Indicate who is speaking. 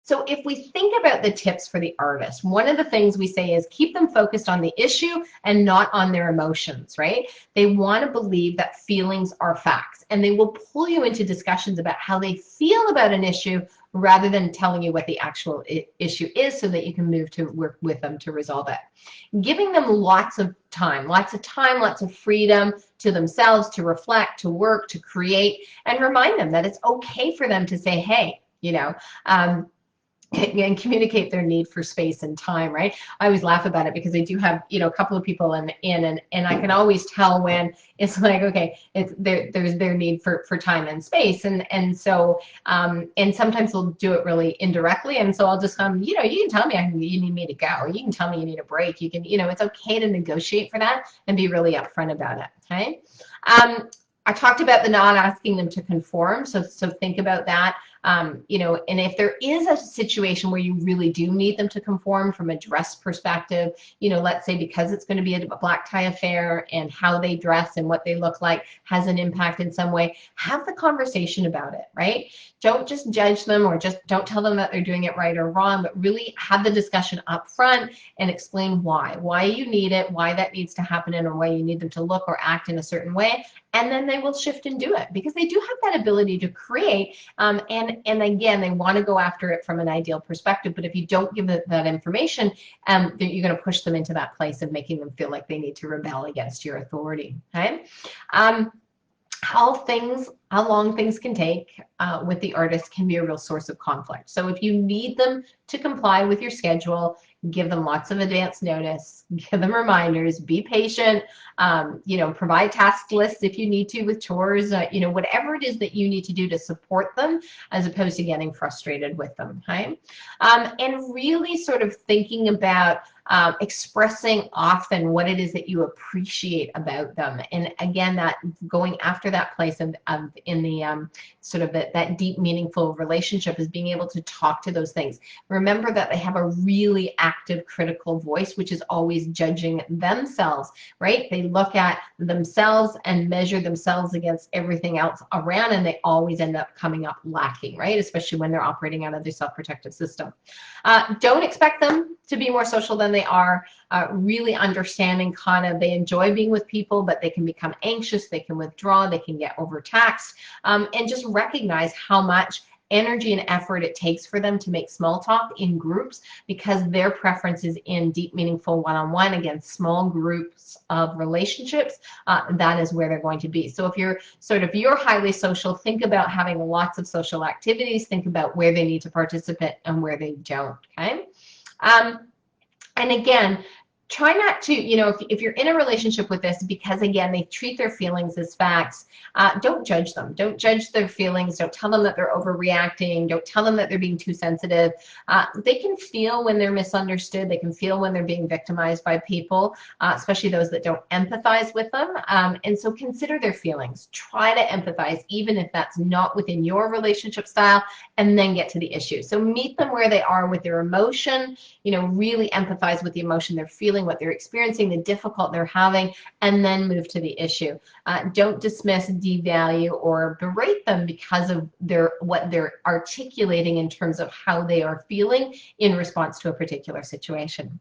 Speaker 1: So if we think about the tips for the artist, one of the things we say is keep them focused on the issue and not on their emotions, right? They want to believe that feelings are facts, and they will pull you into discussions about how they feel about an issue rather than telling you what the actual issue is so that you can move to work with them to resolve it. Giving them lots of time, lots of freedom to themselves, to reflect, to work, to create, and remind them that it's okay for them to say, hey, and communicate their need for space and time, right? I always laugh about it because I do have, a couple of people and I can always tell when it's like, okay, there's their need for time and space, and so and sometimes they'll do it really indirectly, and so I'll just you can tell me you need me to go, or you can tell me you need a break, you can, it's okay to negotiate for that and be really upfront about it. Okay. I talked about the not asking them to conform, so think about that. And if there is a situation where you really do need them to conform from a dress perspective, let's say because it's going to be a black tie affair and how they dress and what they look like has an impact in some way, have the conversation about it, right? Don't just judge them or just don't tell them that they're doing it right or wrong, but really have the discussion up front and explain why you need it, why that needs to happen in a way you need them to look or act in a certain way, and then they will shift and do it because they do have that ability to create, and again, they want to go after it from an ideal perspective, but if you don't give that information, you're going to push them into that place of making them feel like they need to rebel against your authority. Okay. How long things can take with the artist can be a real source of conflict. So if you need them to comply with your schedule, give them lots of advance notice, give them reminders, be patient, provide task lists if you need to with chores, whatever it is that you need to do to support them as opposed to getting frustrated with them, okay? And really sort of thinking about expressing often what it is that you appreciate about them. And again, that going after that place of in the sort of that deep, meaningful relationship is being able to talk to those things. Remember that they have a really active, critical voice, which is always judging themselves, right? They look at themselves and measure themselves against everything else around, and they always end up coming up lacking, right? Especially when they're operating out of their self-protective system. Don't expect them to be more social than they are. Really understanding kind of they enjoy being with people, but they can become anxious, they can withdraw, they can get overtaxed, and just recognize how much energy and effort it takes for them to make small talk in groups because their preference is in deep, meaningful one-on-one against small groups of relationships. That is where they're going to be. So if you're highly social, think about having lots of social activities, think about where they need to participate and where they don't, okay? And again, try not to, if you're in a relationship with this, because again, they treat their feelings as facts, don't judge them. Don't judge their feelings. Don't tell them that they're overreacting. Don't tell them that they're being too sensitive. They can feel when they're misunderstood. They can feel when they're being victimized by people, especially those that don't empathize with them. And so consider their feelings. Try to empathize, even if that's not within your relationship style, and then get to the issue. So meet them where they are with their emotion, really empathize with the emotion they're feeling, what they're experiencing, the difficult they're having, and then move to the issue. Don't dismiss, devalue, or berate them because of what they're articulating in terms of how they are feeling in response to a particular situation.